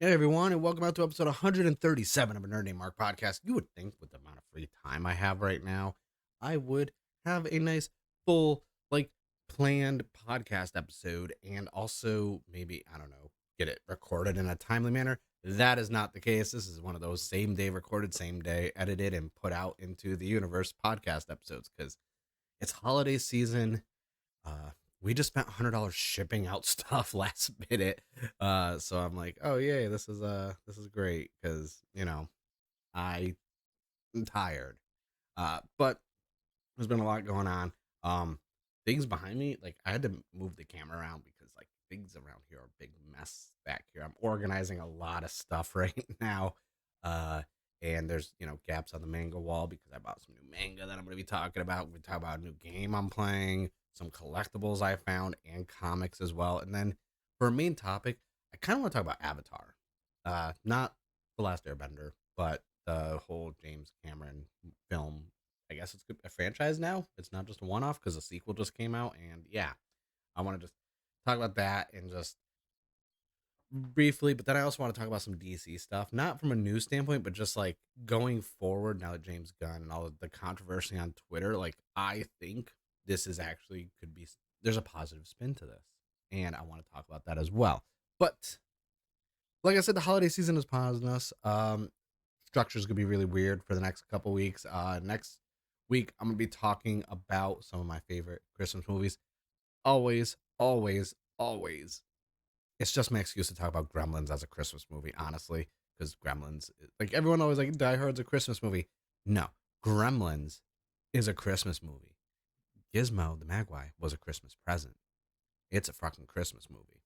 Hey everyone, and welcome out to episode 137 of a Nerd Named Mark podcast. You would think with the amount of free time I have right now, I would have a nice full, planned podcast episode and also maybe, I don't know, get it recorded in a timely manner. That is not the case. This is one of those same day recorded, same day edited, and put out into the universe podcast episodes because it's holiday season. uh, we just spent $100 shipping out stuff last minute. So I'm like, oh yay, this is great because I'm tired. But there's been a lot going on. Um, things behind me, like I had to move the camera around because like things around here are a big mess back here. I'm organizing a lot of stuff right now. Uh, and there's gaps on the manga wall because I bought some new manga that I'm gonna be talking about. We talk about a new game I'm playing, some collectibles I found, and comics as well. And then for a main topic, I kind of want to talk about Avatar. Not the Last Airbender, but the whole James Cameron film. I guess it's a franchise now. It's not just a one off because a sequel just came out. And yeah, I want to just talk about that and just briefly. But then I also want to talk about some DC stuff, not from a news standpoint, but just like going forward now that James Gunn and all of the controversy on Twitter. Like, I think this is actually could be, there's a positive spin to this. And I want to talk about that as well. But like I said, the holiday season is upon us. Structure's gonna be really weird for the next couple weeks. Next week I'm gonna be talking about some of my favorite Christmas movies. Always, always, always. It's just my excuse to talk about Gremlins as a Christmas movie, honestly, because Gremlins, like everyone always like Die Hard's a Christmas movie. No, Gremlins is a Christmas movie. Gizmo the Magpie was a Christmas present. It's a fucking Christmas movie.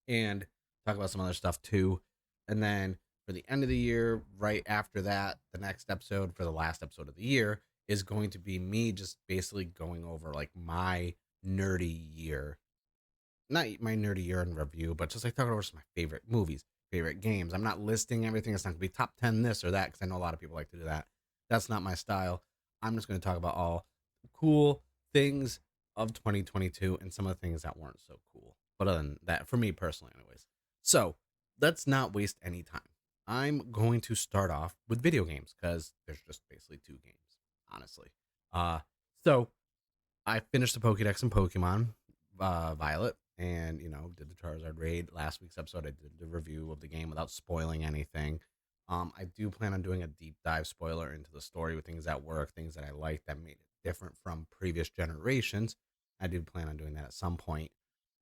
And talk about some other stuff too. And then for the end of the year, right after that, the next episode for the last episode of the year is going to be me just basically going over like my nerdy year. Not my nerdy year in review, but just like talking over some of my favorite movies, favorite games. I'm not listing everything. It's not going to be top 10 this or that because I know a lot of people like to do that. That's not my style. I'm just going to talk about all cool things of 2022 and some of the things that weren't so cool. But other than that, for me personally, anyways. So let's not waste any time. I'm going to start off with video games because there's just basically two games, honestly. Uh, so I finished the Pokédex in Pokemon Violet, and did the Charizard raid. Last week's episode, I did the review of the game without spoiling anything. I do plan on doing a deep dive spoiler into the story with things that work, things that I like that made it different from previous generations. I do plan on doing that at some point,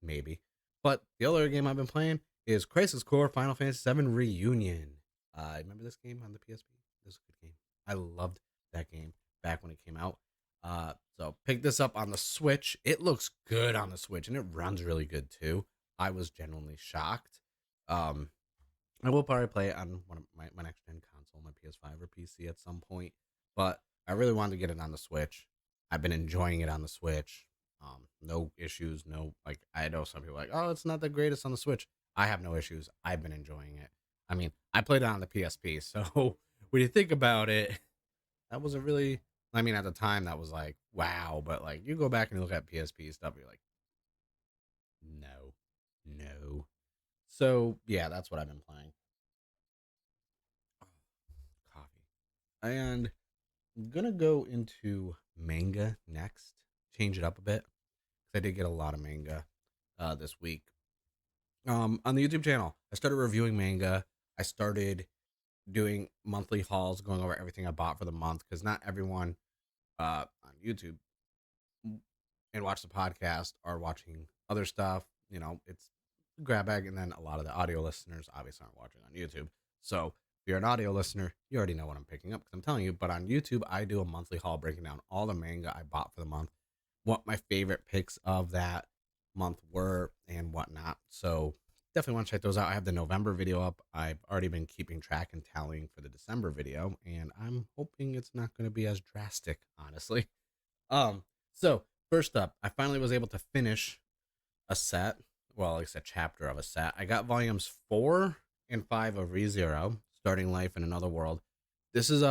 maybe. But the other game I've been playing is Crisis Core Final Fantasy VII Reunion. Remember this game on the PSP? This was a good game. I loved that game back when it came out. So pick this up on the Switch. It looks good on the Switch and it runs really good too. I was genuinely shocked. Um, I will probably play it on one of my next gen console, my PS5 or PC at some point. But I really wanted to get it on the Switch. I've been enjoying it on the Switch. No issues. No, like I know some people are like, oh, it's not the greatest on the Switch. I have no issues. I've been enjoying it. I mean, I played it on the PSP, so when you think about it, that was a really, I mean, at the time that was like wow, but like you go back and you look at PSP stuff, you're like, no, no. So yeah, that's what I've been playing. Coffee. And I'm gonna go into manga next. Change it up a bit. 'Cause I did get a lot of manga this week. On the YouTube channel, I started reviewing manga. I started doing monthly hauls, going over everything I bought for the month because not everyone on YouTube and watch the podcast are watching other stuff. It's grab bag, and then a lot of the audio listeners obviously aren't watching on YouTube. So if you're an audio listener, you already know what I'm picking up because I'm telling you. But on YouTube, I do a monthly haul breaking down all the manga I bought for the month, what my favorite picks of that month were, and whatnot. So definitely want to check those out. I have the November video up. I've already been keeping track and tallying for the December video, and I'm hoping it's not going to be as drastic, honestly. So first up, I finally was able to finish a set. Well, at least a chapter of a set. I got volumes 4 and 5 of ReZero, Starting Life in Another World. This is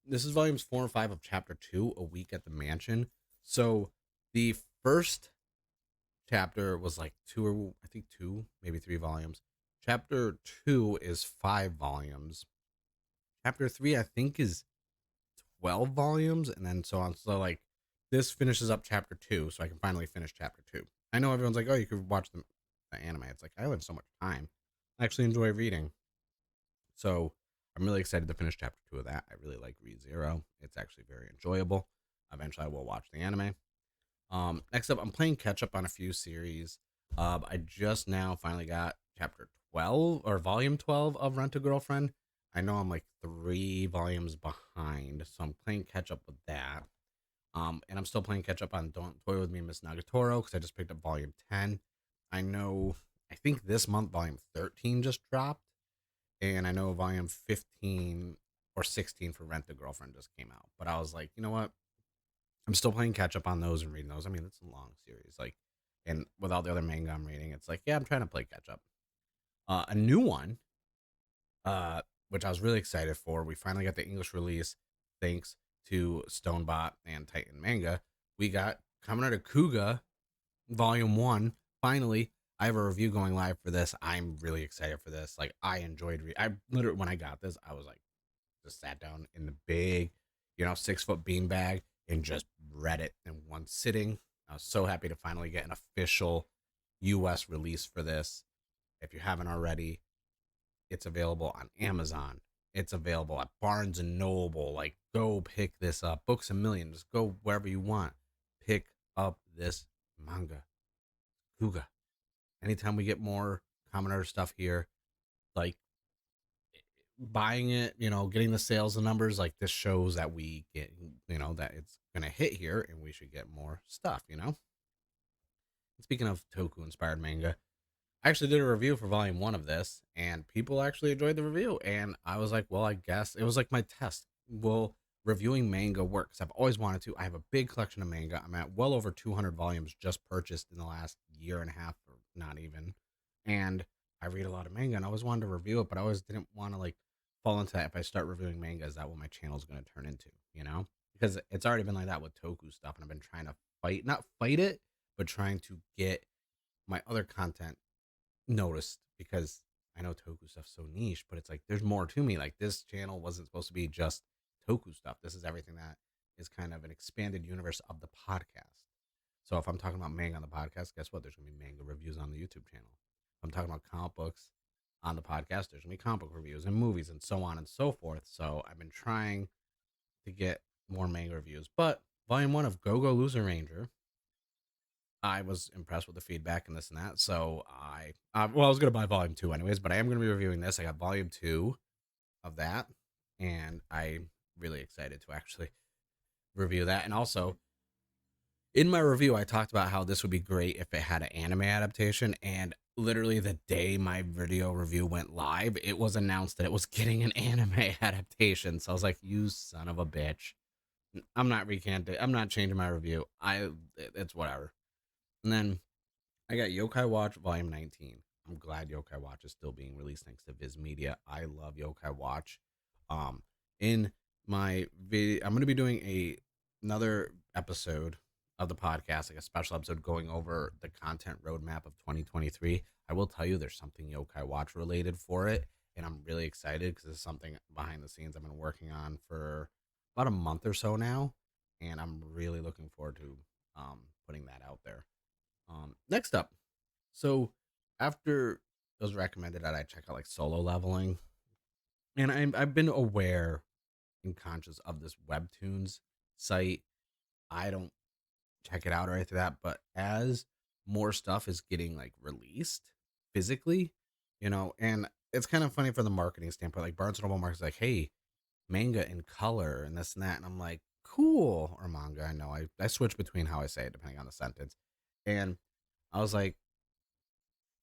volumes 4 and 5 of chapter 2, A Week at the Mansion. So the first chapter was like two, or I think two, maybe three volumes. Chapter 2 is 5 volumes. Chapter 3, I think, is 12 volumes, and then so on. So, like, this finishes up chapter 2, so I can finally finish chapter 2. I know everyone's like, oh, you could watch the anime. It's like, I have so much time. I actually enjoy reading. So, I'm really excited to finish chapter 2 of that. I really like ReZero. It's actually very enjoyable. Eventually, I will watch the anime. Next up, I'm playing catch up on a few series. I just now finally got chapter 12 or volume 12 of Rent a Girlfriend. I know I'm like 3 volumes behind, so I'm playing catch up with that. And I'm still playing catch up on Don't Toy with Me, Miss Nagatoro, because I just picked up volume 10. I know, I think this month volume 13 just dropped, and I know volume 15 or 16 for Rent a Girlfriend just came out. But I was like, you know what? I'm still playing catch up on those and reading those. I mean, it's a long series, like, and with all the other manga I'm reading, it's like, yeah, I'm trying to play catch up. A new one, uh, which I was really excited for. We finally got the English release, thanks to Stonebot and Titan Manga. We got Kamen Rider Kuga Volume One. Finally, I have a review going live for this. I'm really excited for this. Like, I enjoyed. I literally, when I got this, I was like, just sat down in the big, 6 foot beanbag and just read it in one sitting. I was so happy to finally get an official US release for this. If you haven't already, it's available on Amazon. It's available at Barnes and Noble. Like, go pick this up. Books a Million. Just go wherever you want. Pick up this manga. Kuga. Anytime we get more commoner stuff here, like buying it, getting the sales and numbers, like this shows that we get, that it's gonna hit here and we should get more stuff. Speaking of Toku inspired manga, I actually did a review for volume 1 of this, and people actually enjoyed the review. And I was like, well, I guess it was like my test. Will reviewing manga work? Because I've always wanted to. I have a big collection of manga. I'm at well over 200 volumes just purchased in the last year and a half, or not even. And I read a lot of manga, and I always wanted to review it, but I always didn't want to like fall into that. If I start reviewing manga, is that what my channel is going to turn into? Because it's already been like that with Toku stuff, and I've been trying to not fight it, but trying to get my other content noticed, because I know Toku stuff's so niche, but it's like there's more to me. Like, this channel wasn't supposed to be just Toku stuff. This is everything that is kind of an expanded universe of the podcast. So if I'm talking about manga on the podcast, guess what? There's gonna be manga reviews on the YouTube channel. If I'm talking about comic books on the podcast, there's gonna be comic book reviews and movies and so on and so forth. So I've been trying to get more manga reviews. But volume 1 of Go Go Loser Ranger, I was impressed with the feedback and this and that. So I was gonna buy volume 2 anyways, but I am gonna be reviewing this. I got volume 2 of that, and I'm really excited to actually review that. And also, in my review, I talked about how this would be great if it had an anime adaptation. And literally the day my video review went live, it was announced that it was getting an anime adaptation. So I was like, "You son of a bitch!" I'm not recanting. I'm not changing my review. It's whatever. And then I got Yokai Watch Volume 19. I'm glad Yokai Watch is still being released thanks to Viz Media. I love Yokai Watch. Um, in my video, I'm going to be doing another episode of the podcast, like a special episode going over the content roadmap of 2023. I will tell you there's something Yokai Watch related for it, and I'm really excited because it's something behind the scenes I've been working on for about a month or so now, and I'm really looking forward to putting that out there. Next up, so after it was recommended that I check out like Solo Leveling, and I've been aware and conscious of this Webtoons site. I don't check it out or anything like that, but as more stuff is getting like released physically, and it's kind of funny from the marketing standpoint. Like Barnes and Noble markets like, hey, manga in color and this and that, and I'm like, cool, or manga. I know I switch between how I say it depending on the sentence, and I was like,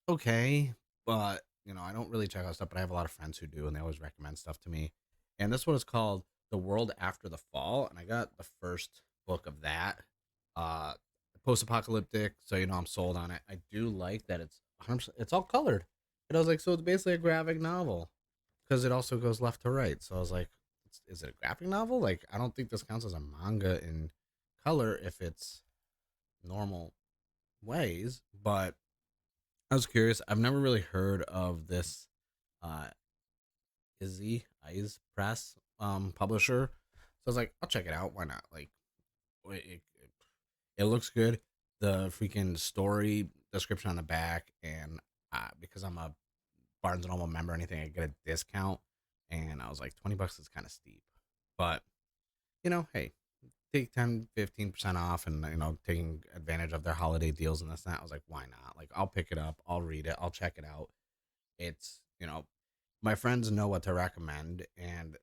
okay, but I don't really check out stuff, but I have a lot of friends who do, and they always recommend stuff to me. And this one is called The World After the Fall, and I got the first book of that. Uh, Post-apocalyptic, so I'm sold on it. I do like that it's 100%, it's all colored. And I was like, so it's basically a graphic novel because it also goes left to right. So I was like, is it a graphic novel? Like, I don't think this counts as a manga in color if it's normal ways, but I was curious. I've never really heard of this uh Izzy Eyes Press publisher. So I was like, I'll check it out. Why not? Like it looks good. The freaking story description on the back, and because I'm a Barnes and Noble member or anything, I get a discount. And I was like, $20 is kind of steep. But, hey, take 10, 15% off and, taking advantage of their holiday deals and this and that. I was like, why not? Like, I'll pick it up, I'll read it, I'll check it out. It's, my friends know what to recommend, and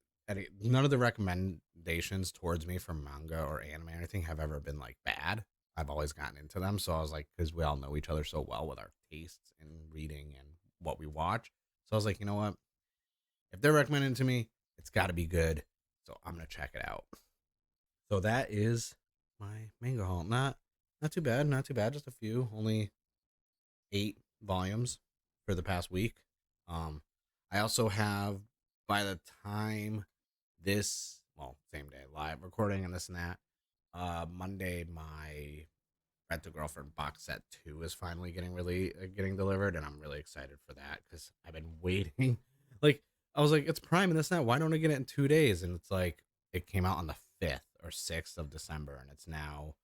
none of the recommendations towards me from manga or anime or anything have ever been like bad. I've always gotten into them. So I was like, because we all know each other so well with our tastes in reading and what we watch. So I was like, you know what? If they're recommending it to me, it's got to be good. So I'm gonna check it out. So that is my manga haul. Not too bad. Not too bad. Just a few. Only 8 volumes for the past week. Um, I also have, by the time same day, live recording and this and that. Monday, my Rent to Girlfriend box set 2 is finally getting delivered, and I'm really excited for that because I've been waiting. Like, I was like, it's Prime and this and that. Why don't I get it in 2 days? And it's like it came out on the 5th or 6th of December, and it's now,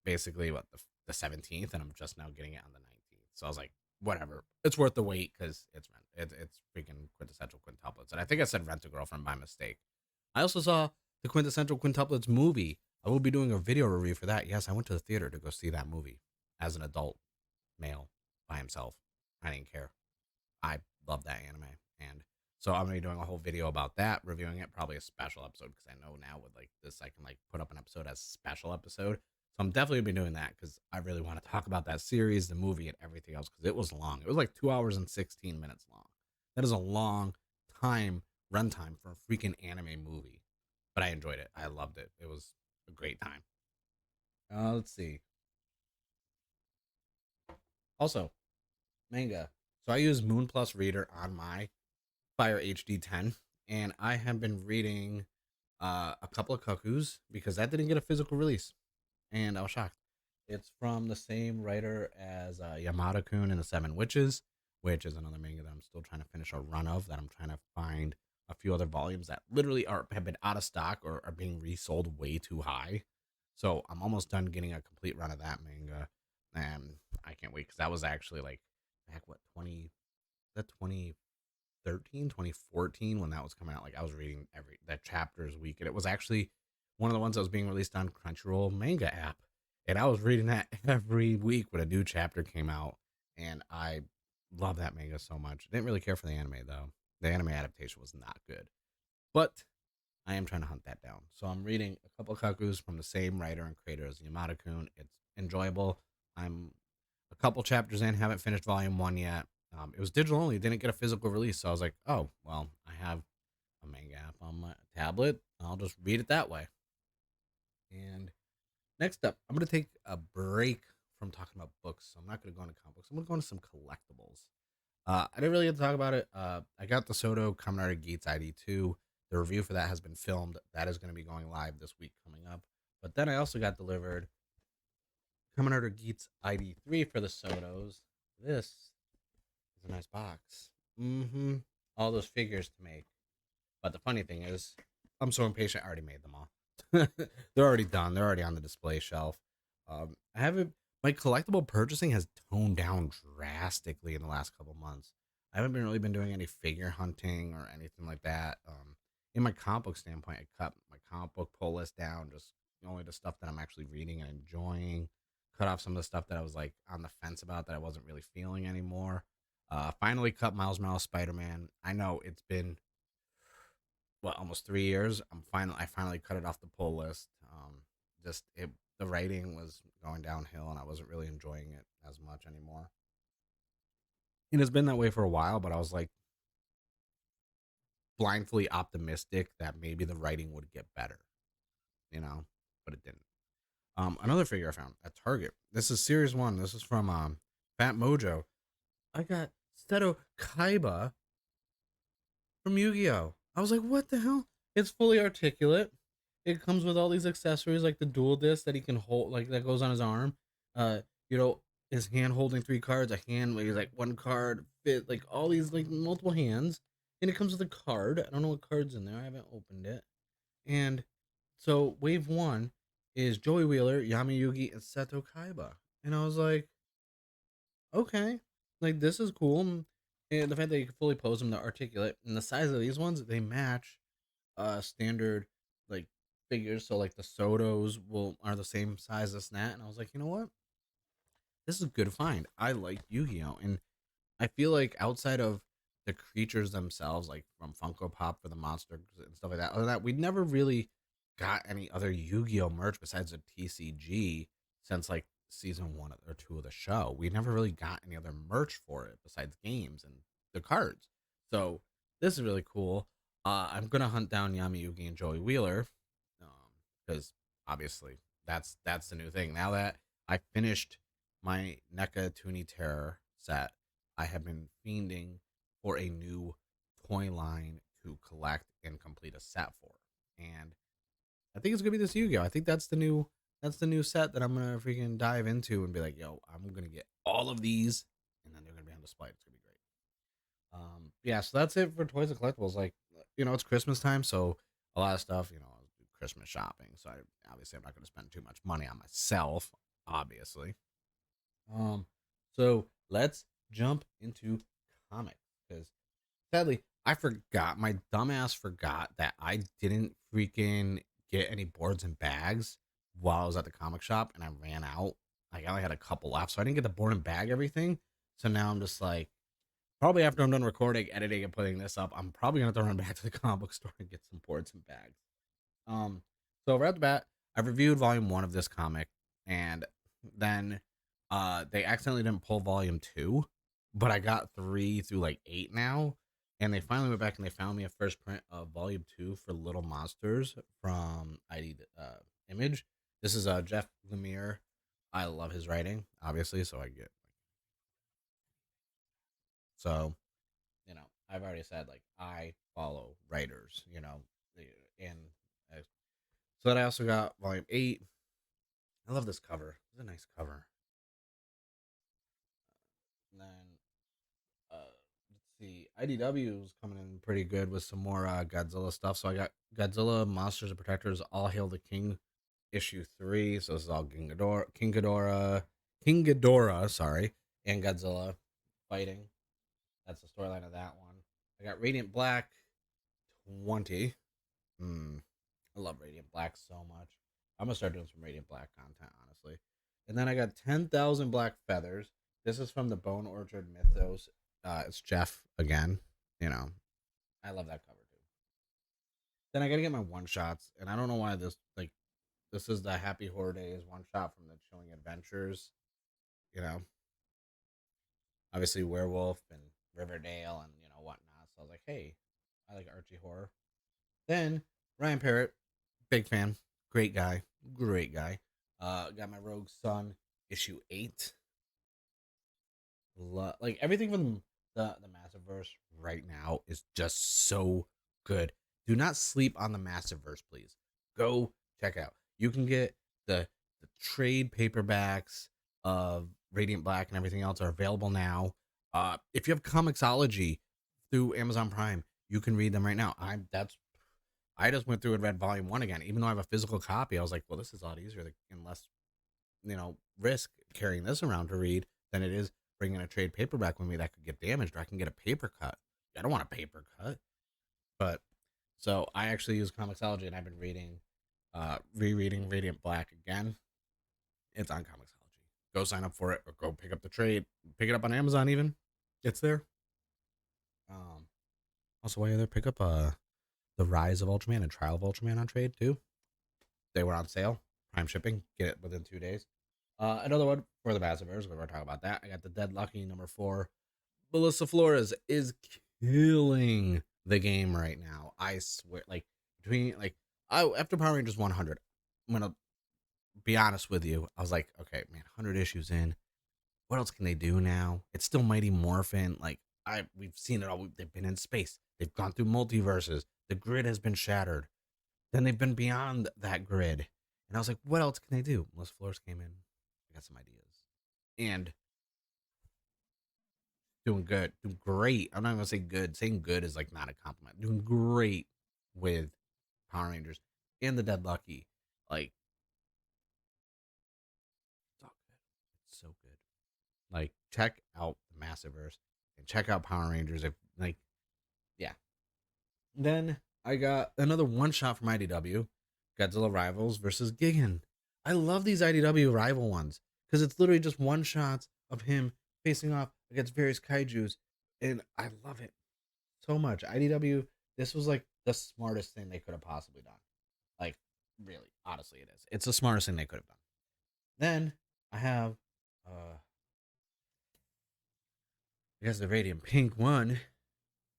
basically what the 17th, and I'm just now getting it on the 19th. So I was like, whatever, it's worth the wait because it's freaking quintessential quintuplets. And I think I said Rent a Girlfriend by mistake. I also saw the quintessential quintuplets movie. I will be doing a video review for that. Yes, I went to the theater to go see that movie as an adult male by himself. I didn't care. I love that anime. And so I'm gonna be doing a whole video about that, reviewing it, probably a special episode, because I know now with like this I can like put up an episode as a special episode. So I'm definitely gonna be doing that because I really want to talk about that series, the movie, and everything else because it was long. It was like 2 hours and 16 minutes long. That is a long time runtime for a freaking anime movie. But I enjoyed it. I loved it. It was a great time. Let's see. Also, manga. So I use Moon Plus Reader on my Fire HD 10, and I have been reading a couple of cuckoos because that didn't get a physical release, and I was shocked. It's from the same writer as Yamada Kun and the Seven Witches, which is another manga that I'm still trying to finish a run of. That I'm trying to find a few other volumes that literally have been out of stock or are being resold way too high. So I'm almost done getting a complete run of that manga, and I can't wait because that was actually like back what 2013, 2014 when that was coming out. Like I was reading every that chapters week, and it was actually one of the ones that was being released on Crunchyroll manga app, and I was reading that every week when a new chapter came out, and I love that manga so much. I didn't really care for the anime though. The anime adaptation was not good, but I am trying to hunt that down. So I'm reading a couple of kakus from the same writer and creator as Yamada Kun. It's enjoyable. I'm a couple chapters in, haven't finished volume 1 yet. It was digital only, didn't get a physical release. So I was like, oh, well, I have a manga app on my tablet. I'll just read it that way. And next up, I'm going to take a break from talking about books. So I'm not going to go into comic books. I'm going to go into some collectibles. I didn't really get to talk about it. I got the Soto Kamen Rider Geats ID2. The review for that has been filmed. That is going to be going live this week coming up. But then I also got delivered Kamen Rider Geats ID3 for the Sotos. This is a nice box. Mm-hmm. All those figures to make. But the funny thing is, I'm so impatient. I already made them all. They're already done. They're already on the display shelf. I haven't. My collectible purchasing has toned down drastically in the last couple months. I haven't been really been doing any figure hunting or anything like that. In my comic book standpoint, I cut my comic book pull list down, just only the stuff that I'm actually reading and enjoying. Cut off some of the stuff that I was like on the fence about that I wasn't really feeling anymore. Finally cut Miles Morales Spider Man. I know it's been almost 3 years. I finally cut it off the pull list. Just it the writing was going downhill and I wasn't really enjoying it as much anymore. And it's been that way for a while, but I was like blindly optimistic that maybe the writing would get better, but it didn't. Another figure I found at Target. This is series one. This is from Fat Mojo. I got Seto Kaiba from Yu-Gi-Oh! I was like, what the hell? It's fully articulate. It comes with all these accessories like the dual disc that he can hold, like that goes on his arm. Uh, you know, his hand holding three cards, a hand where he's like one card fit, like all these like multiple hands, and it comes with a card. I don't know what card's in there. I haven't opened it. And so wave one is Joey Wheeler, Yami Yugi, and Seto Kaiba. And I was like, okay, like this is cool. And the fact that you can fully pose them, they're articulate, and the size of these ones, they match standard like figures. So like the Sotos will are the same size as that. And I was like, you know what? This is a good find. I like Yu-Gi-Oh! And I feel like outside of the creatures themselves, like from Funko Pop for the monsters and stuff like that, other than that, we never really got any other Yu-Gi-Oh merch besides the TCG since like season one or two of the show. We never really got any other merch for it besides games and the cards. So this is really cool. I'm gonna hunt down Yami Yugi and Joey Wheeler because obviously that's the new thing. Now that I finished my NECA Toonie Terror set, I have been fiending for a new toy line to collect and complete a set for. And I think it's gonna be this Yu-Gi-Oh! I think that's the new set that I'm gonna freaking dive into and be like, yo, I'm gonna get all of these, and then they're gonna be on display. It's gonna be great. Yeah, so that's it for toys and collectibles. Like, it's Christmas time, so a lot of stuff, I'll do Christmas shopping. So obviously I'm not gonna spend too much money on myself, obviously. Um, so let's jump into comics because sadly I forgot. My dumbass forgot that I didn't freaking get any boards and bags while I was at the comic shop, and I ran out. Like, I only had a couple left, so I didn't get the board and bag everything. So now I'm just like, probably after I'm done recording, editing, and putting this up, I'm probably gonna have to run back to the comic book store and get some boards and bags. Um, so right off the bat, I've reviewed volume one of this comic, and then they accidentally didn't pull volume two, but I got three through like eight now, and they finally went back and they found me a first print of volume two for Little Monsters from ID Image. This is Jeff Lemire. I love his writing, obviously, so I get so I've already said like I follow writers, and uh, so that I also got volume eight. I love this cover. It's a nice cover. And then let's see, IDW is coming in pretty good with some more Godzilla stuff. So I got Godzilla Monsters and Protectors All Hail the King issue 3. So this is all King Ghidorah, sorry, and Godzilla fighting. That's the storyline of that one. I got Radiant Black 20. Hmm. I love Radiant Black so much. I'm gonna start doing some Radiant Black content, honestly. And then I got 10,000 Black Feathers. This is from the Bone Orchard Mythos. It's Jeff again. You know, I love that cover too. Then I gotta get my one shots, and I don't know why this is the Happy Horror Days one shot from the Chilling Adventures. You know, obviously Werewolf and Riverdale and whatnot. So I was like, hey, I like Archie horror. Then Ryan Parrott, big fan, great guy, great guy. Got my Rogue Sun issue 8. Like everything from the Massiveverse right now is just so good. Do not sleep on the Massiveverse, please. Go check it out. You can get the trade paperbacks of Radiant Black and everything else are available now. If you have Comixology through Amazon Prime, you can read them right now. I just went through and read volume one again, even though I have a physical copy. I was like, well, this is a lot easier and less, risk carrying this around to read than it is bringing a trade paperback with me that could get damaged, or I can get a paper cut. I don't want a paper cut. But so I actually use Comixology, and I've been rereading Radiant Black again. It's on Comixology. Go sign up for it, or go pick up the trade. Pick it up on Amazon. Even it's there. Um, Also, while you're there, pick up the Rise of Ultraman and Trial of Ultraman on trade too. They were on sale, prime shipping. Get it within 2 days. Another one for the Massivers. We're talking about that. I got the Dead Lucky number 4. Melissa Flores is killing the game right now. I swear, like between like I after Power Rangers 100, I'm gonna be honest with you. I was like, okay, man, 100 issues in. What else can they do now? It's still Mighty Morphin. Like we've seen it all. They've been in space. They've gone through multiverses. The grid has been shattered. Then they've been beyond that grid. And I was like, what else can they do? Melissa Flores came in. I got some ideas. and doing good, doing great. I'm not gonna say good. Saying good is like not a compliment. Doing great with Power Rangers and the Dead Lucky. Like, it's all good. It's so good. Like, check out the Massiverse and check out Power Rangers. If like, yeah. Then I got another one shot from IDW, Godzilla Rivals versus Gigan. I love these IDW rival ones because it's literally just one shots of him facing off against various kaijus, and I love it so much. IDW, this was like the smartest thing they could have possibly done. Like, really, honestly, it is. It's the smartest thing they could have done. Then I have, I guess the Radiant Pink one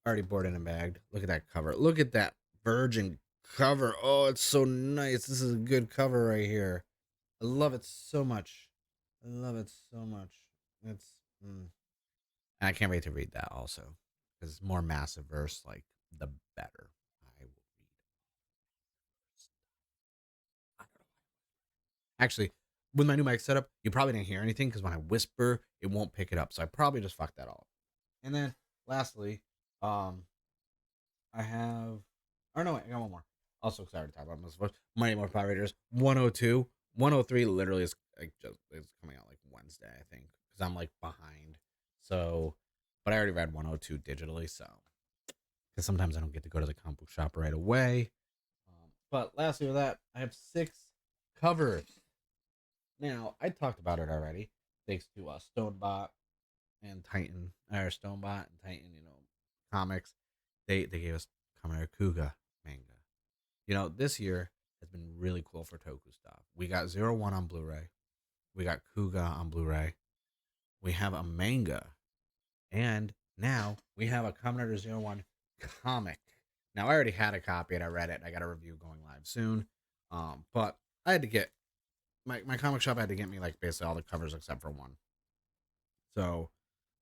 already boarded and bagged. Look at that cover. Look at that virgin cover. Oh, it's so nice. This is a good cover right here. I love it so much. I love it so much. It's mm. And I can't wait to read that also because more massive verse, like the better. I will read. I don't know. Actually, with my new mic setup, you probably didn't hear anything because when I whisper, it won't pick it up. So I probably just fucked that all up. And then lastly, um, I have. Oh no, wait, I got one more. Also excited to talk about this. Mighty Morphin Power Rangers 102, 103 literally is like just it's coming out like Wednesday, I think, because I'm like behind. So, but I already read 102 digitally, so because sometimes I don't get to go to the comic book shop right away. But lastly, with that, I have 6 covers. Now I talked about it already, thanks to Stonebot and Titan, or Stonebot and Titan, comics. They gave us Kamara Kuga manga. This year has been really cool for Toku stuff. We got 01 on Blu-ray. We got Kuga on Blu-ray. We have a manga. And now we have a Kamen Rider 01 comic. Now, I already had a copy and I read it. I got a review going live soon. But I had to get, my comic shop had to get me like basically all the covers except for one. So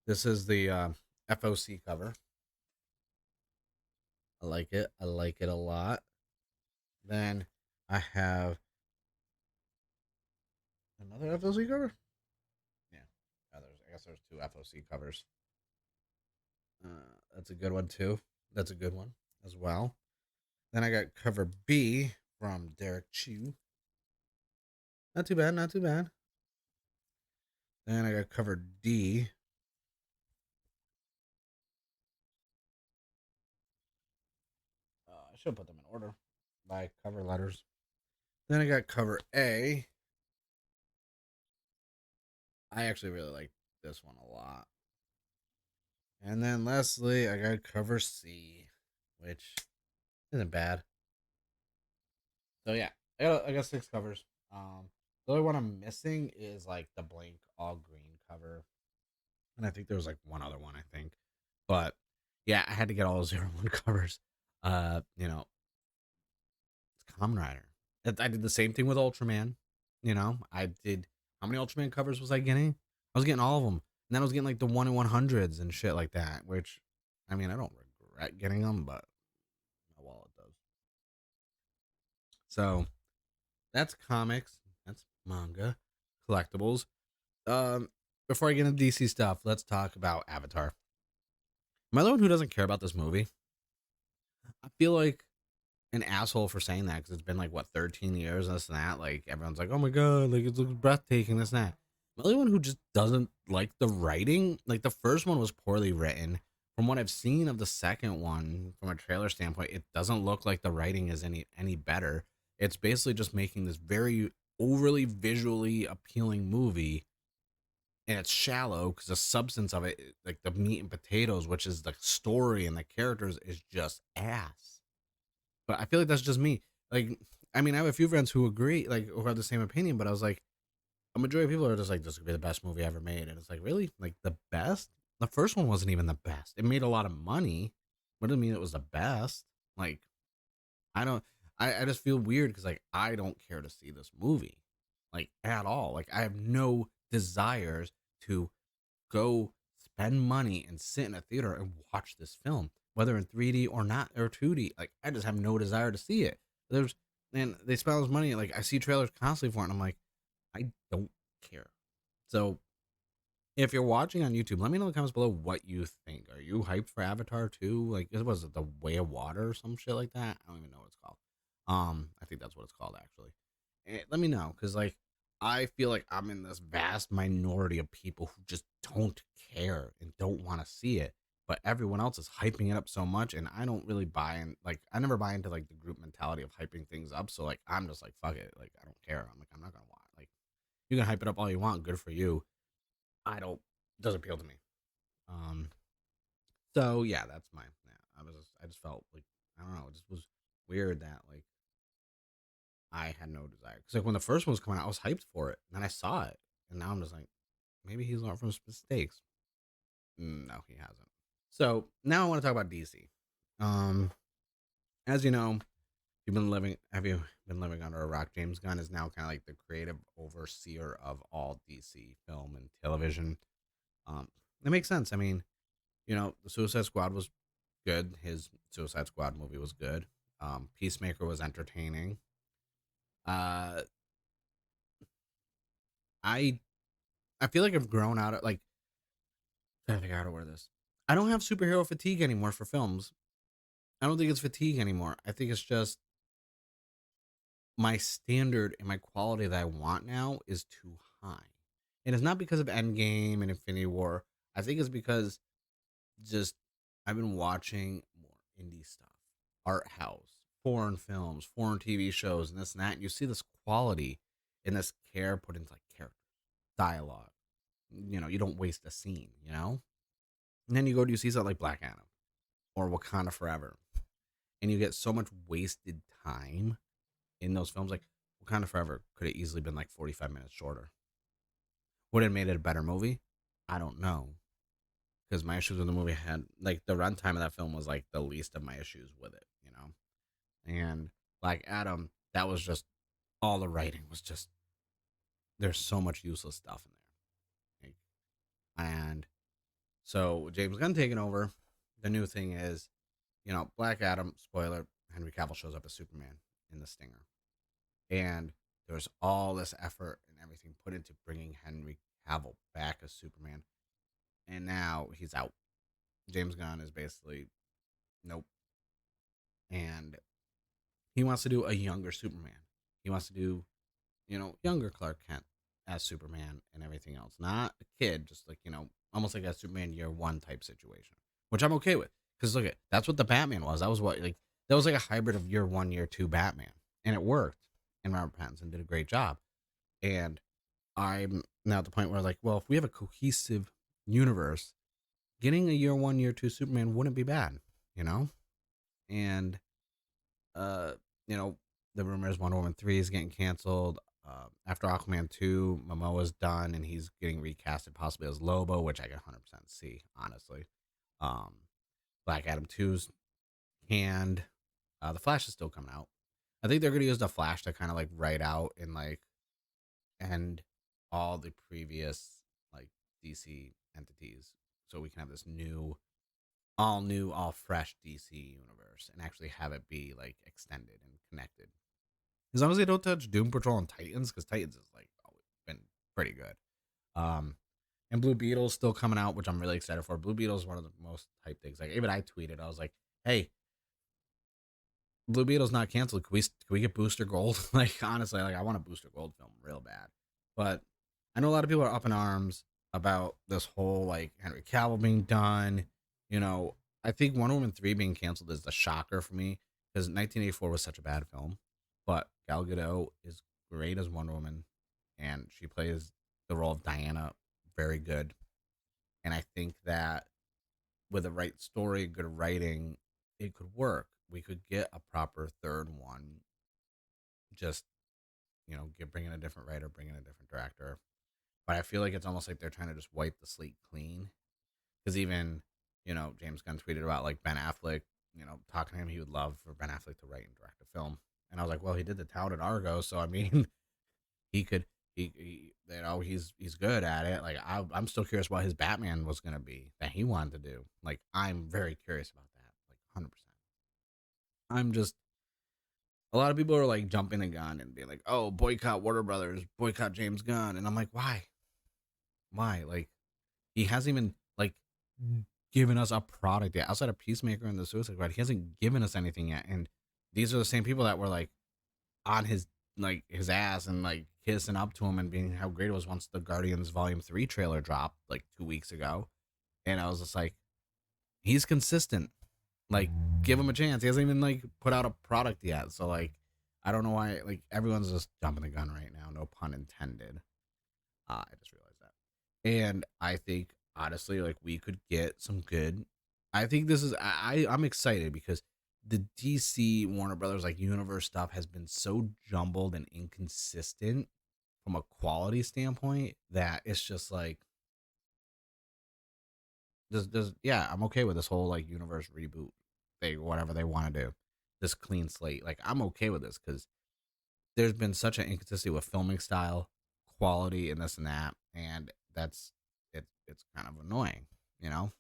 this is the FOC cover. I like it. I like it a lot. Then I have another FOC cover. Yeah, I guess there's 2 FOC covers. That's a good one too. That's a good one as well. Then I got cover B from Derek Chew. Not too bad. Not too bad. Then I got cover D. I should put them in order by cover letters. Then I got cover A. I actually really like this one a lot. And then lastly, I got cover C, which isn't bad. So yeah, I got 6 covers. The only one I'm missing is like the blank all green cover, and I think there was like one other one I think, but yeah, I had to get all 01 covers. It's Kamen Rider. I did the same thing with Ultraman. I did. How many Ultraman covers was I getting? I was getting all of them, and then I was getting like the 1 in 100s and shit like that. Which, I mean, I don't regret getting them, but my wallet does. So that's comics. That's manga, collectibles. Um, Before I get into DC stuff, let's talk about Avatar. Am I the one who doesn't care about this movie? I feel like an asshole for saying that because it's been like what 13 years and this and that. Like everyone's like, oh my god, like it looks breathtaking, this and that. I'm the only one who just doesn't like the writing. Like the first one was poorly written. From what I've seen of the second one, from a trailer standpoint, it doesn't look like the writing is any better. It's basically just making this very overly visually appealing movie, and it's shallow because the substance of it, like the meat and potatoes, which is the story and the characters, is just ass. But I feel like that's just me. Like, I mean, I have a few friends who agree, like, who have the same opinion, but I was like, a majority of people are just like, this could be the best movie ever made. And it's like, really? Like, the best? The first one wasn't even the best. It made a lot of money, but it doesn't mean it was the best. Like, I don't, I just feel weird because, like, I don't care to see this movie, like, at all. Like, I have no desires to go spend money and sit in a theater and watch this film, whether in 3D or not, or 2D. Like, I just have no desire to see it. There's, and they spend all this money. Like, I see trailers constantly for it, and I'm like, I don't care. So If you're watching on YouTube, let me know in the comments below what you think. Are you hyped for Avatar 2? Like, it was it The Way of Water or some shit like that? I don't even know what it's called. I think that's what it's called actually. Let me know, because like I feel like I'm in this vast minority of people who just don't care and don't want to see it, but everyone else is hyping it up so much, and I don't really buy in. Like, I never buy into like the group mentality of hyping things up. So like I'm just like fuck it. Like I don't care. I'm like I'm not gonna watch. Like you can hype it up all you want. Good for you. I don't. Doesn't appeal to me. Um. So yeah, that's my. Yeah, I just felt like I don't know. It just was weird that like I had no desire, because like when the first one was coming out, I was hyped for it, and then I saw it, and now I'm just like, maybe he's learned from his mistakes. No, he hasn't. So now I want to talk about DC. Um, as you know, you've been living. Have you been living under a rock? James Gunn is now kind of like the creative overseer of all DC film and television. Um, that makes sense. I mean, the Suicide Squad was good. His Suicide Squad movie was good. Peacemaker was entertaining. Uh, I I feel like I've grown out of like trying to figure out how to word this. I don't have superhero fatigue anymore for films. I don't think it's fatigue anymore. I think it's just my standard and my quality that I want now is too high. And it's not because of Endgame and Infinity War. I think it's because just I've been watching more indie stuff, art house, foreign films, foreign TV shows, and this and that. And you see this quality and this care put into like character, dialogue. You don't waste a scene. And then you see something like Black Adam or Wakanda Forever, and you get so much wasted time in those films. Like Wakanda Forever could have easily been like 45 minutes shorter. Would it have made it a better movie? I don't know, because my issues with the movie had like the runtime of that film was like the least of my issues with it. And Black Adam, that was just all the writing was just there's so much useless stuff in there. And so James Gunn taking over, the new thing is, Black Adam, spoiler, Henry Cavill shows up as Superman in The Stinger. And there's all this effort and everything put into bringing Henry Cavill back as Superman. And now he's out. James Gunn is basically, nope. And he wants to do a younger Superman. He wants to do, younger Clark Kent as Superman and everything else. Not a kid, just like, almost like a Superman year one type situation, which I'm okay with. Because look, that's what the Batman was. That was like a hybrid of year one, year two Batman. And it worked. And Robert Pattinson did a great job. And I'm now at the point where, like, well, if we have a cohesive universe, getting a year one, year two Superman wouldn't be bad, you know? And, uh, you know, the rumor is Wonder Woman 3 is getting canceled. After Aquaman 2, Momoa's done and he's getting recasted possibly as Lobo, which I can 100% see, honestly. Um, Black Adam 2's canned. The Flash is still coming out. I think they're going to use the Flash to kind of like write out and like end all the previous like DC entities, so we can have this new, all fresh DC universe and actually have it be like extended and connected. As long as they don't touch Doom Patrol and Titans, because Titans has like always been pretty good. Um, and Blue Beetle's still coming out, which I'm really excited for. Blue Beetle is one of the most hyped things. Like even I tweeted, I was like, "Hey, Blue Beetle's not canceled. Can we get Booster Gold?" Like honestly, like I want a Booster Gold film real bad. But I know a lot of people are up in arms about this whole like Henry Cavill being done. You know, I think Wonder Woman 3 being canceled is the shocker for me, because 1984 was such a bad film. But Gal Gadot is great as Wonder Woman, and she plays the role of Diana very good. And I think that with the right story, good writing, it could work. We could get a proper third one. Just bring in a different writer, bring in a different director. But I feel like it's almost like they're trying to just wipe the slate clean. Because even James Gunn tweeted about like Ben Affleck. Talking to him, he would love for Ben Affleck to write and direct a film. And I was like, well, he did The Town at Argo, so I mean, he could. He's good at it. Like I'm still curious what his Batman was gonna be that he wanted to do. Like I'm very curious about that. Like 100%. I'm just a lot of people are like jumping the gun and being like, "Oh, boycott Warner Brothers, boycott James Gunn," and I'm like, "Why? Why? Like, He hasn't even like given us a product yet outside of Peacemaker and the Suicide Squad. He hasn't given us anything yet, and these are the same people that were like on his ass and like kissing up to him and being how great it was once the Guardians Volume 3 trailer dropped like 2 weeks ago. And I was just like, he's consistent. Like, give him a chance. He hasn't even like put out a product yet. So like, I don't know why like everyone's just jumping the gun right now. No pun intended. I just realized that. And I think honestly, like we could get some good. I think this is I'm excited because the DC Warner Brothers like universe stuff has been so jumbled and inconsistent from a quality standpoint that it's just like does yeah, I'm okay with this whole like universe reboot thing, whatever they want to do. This clean slate. Like I'm okay with this because there's been such an inconsistency with filming style, quality, and this and that, and that's it's kind of annoying, you know.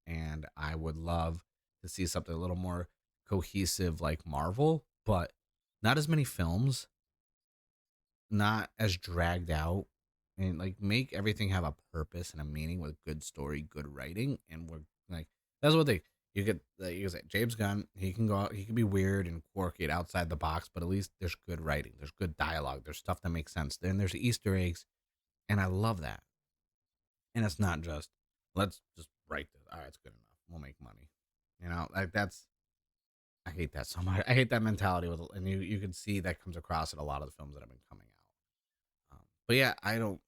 And I would love to see something a little more cohesive like Marvel, but not as many films, not as dragged out, and like make everything have a purpose and a meaning with good story, good writing, and we're like that's what they you get. Like, you say James Gunn, he can go out, he can be weird and quirky outside the box, but at least there's good writing, there's good dialogue, there's stuff that makes sense. Then there's Easter eggs, and I love that. And it's not just let's just write this. All right, it's good enough. We'll make money. You know, like that's I hate that so much. I hate that mentality with, and you can see that comes across in a lot of the films that have been coming out. But yeah, I don't.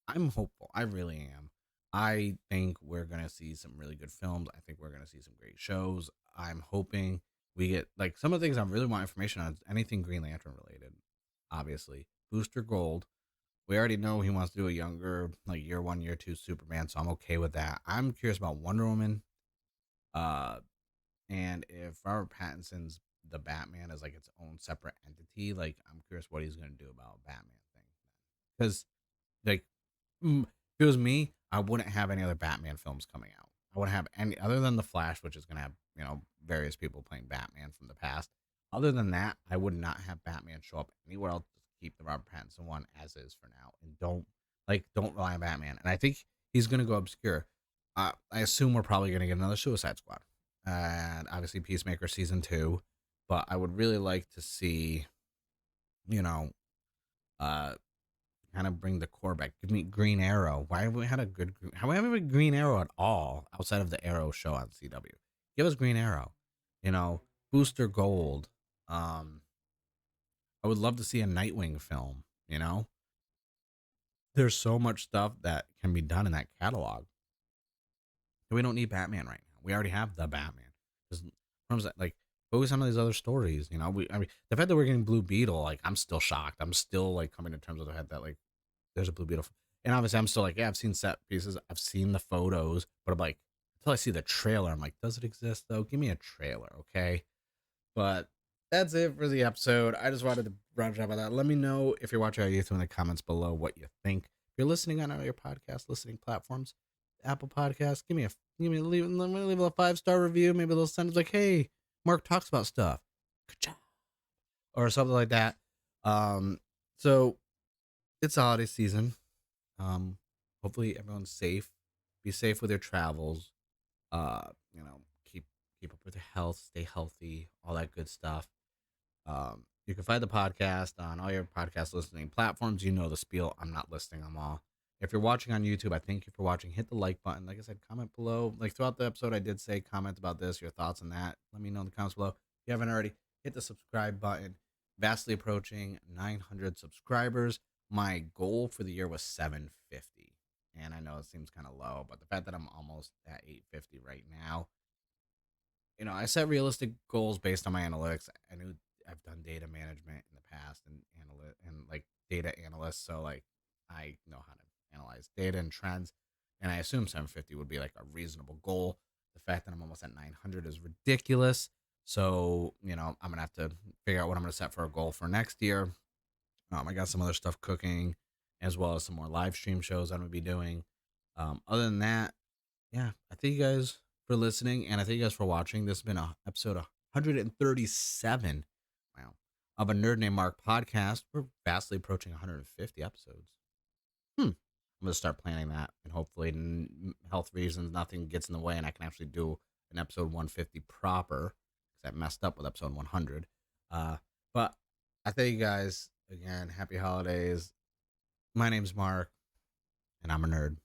I'm hopeful. I really am. I think we're gonna see some really good films. I think we're gonna see some great shows. I'm hoping we get like some of the things I really want information on. Is anything Green Lantern related, obviously. Booster Gold. We already know he wants to do a younger, like year one, year two Superman, so I'm okay with that. I'm curious about Wonder Woman. Uh, and if Robert Pattinson's the Batman is like its own separate entity, like I'm curious what he's gonna do about Batman thing. Because like if it was me, I wouldn't have any other Batman films coming out. I wouldn't have any other than the Flash, which is gonna have various people playing Batman from the past. Other than that, I would not have Batman show up anywhere else. Just keep the Robert Pattinson one as is for now, and don't rely on Batman. And I think he's gonna go obscure. I assume we're probably gonna get another Suicide Squad, and obviously Peacemaker season 2. But I would really like to see, you know, uh, kind of bring the core back. Give me Green Arrow. Why have we had a good? How have we had a Green Arrow at all outside of the Arrow show on CW? Give us Green Arrow. You know, Booster Gold. Um, I would love to see a Nightwing film. You know, there's so much stuff that can be done in that catalog. We don't need Batman right now. We already have the Batman. Just like focus on these other stories. You know, I mean, the fact that we're getting Blue Beetle, like I'm still shocked. I'm still like coming to terms with the fact that like there's a Blue Beetle. And obviously, I'm still like, yeah, I've seen set pieces, I've seen the photos, but I'm like, until I see the trailer, I'm like, does it exist though? Give me a trailer, okay? But that's it for the episode. I just wanted to branch out about that. Let me know if you're watching on YouTube in the comments below what you think. If you're listening on all your podcast listening platforms, Apple Podcasts, let me leave a 5-star review. Maybe a little sentence like, hey, Mark talks about stuff. Good job. Or something like that. So it's holiday season. Hopefully everyone's safe. Be safe with your travels. You know, keep up with your health, stay healthy, all that good stuff. You can find the podcast on all your podcast listening platforms. You know the spiel. I'm not listing them all. If you're watching on YouTube, I thank you for watching. Hit the like button. Like I said, comment below. Like throughout the episode, I did say comment about this, your thoughts on that. Let me know in the comments below. If you haven't already, hit the subscribe button. Vastly approaching 900 subscribers. My goal for the year was 750. And I know it seems kind of low, but the fact that I'm almost at 850 right now, I set realistic goals based on my analytics. I knew I've done data management in the past and like data analyst, so like I know how to analyze data and trends, and I assume 750 would be like a reasonable goal. The fact that I'm almost at 900 is ridiculous. So I'm gonna have to figure out what I'm gonna set for a goal for next year. I got some other stuff cooking, as well as some more live stream shows I'm gonna be doing. Other than that, yeah, I thank you guys for listening, and I thank you guys for watching. This has been a episode 137, wow, of a Nerd Named Mark podcast. We're vastly approaching 150 episodes. I'm gonna start planning that and hopefully, health reasons, nothing gets in the way, and I can actually do an episode 150 proper because I messed up with episode 100. But I thank you guys again. Happy holidays. My name's Mark, and I'm a nerd.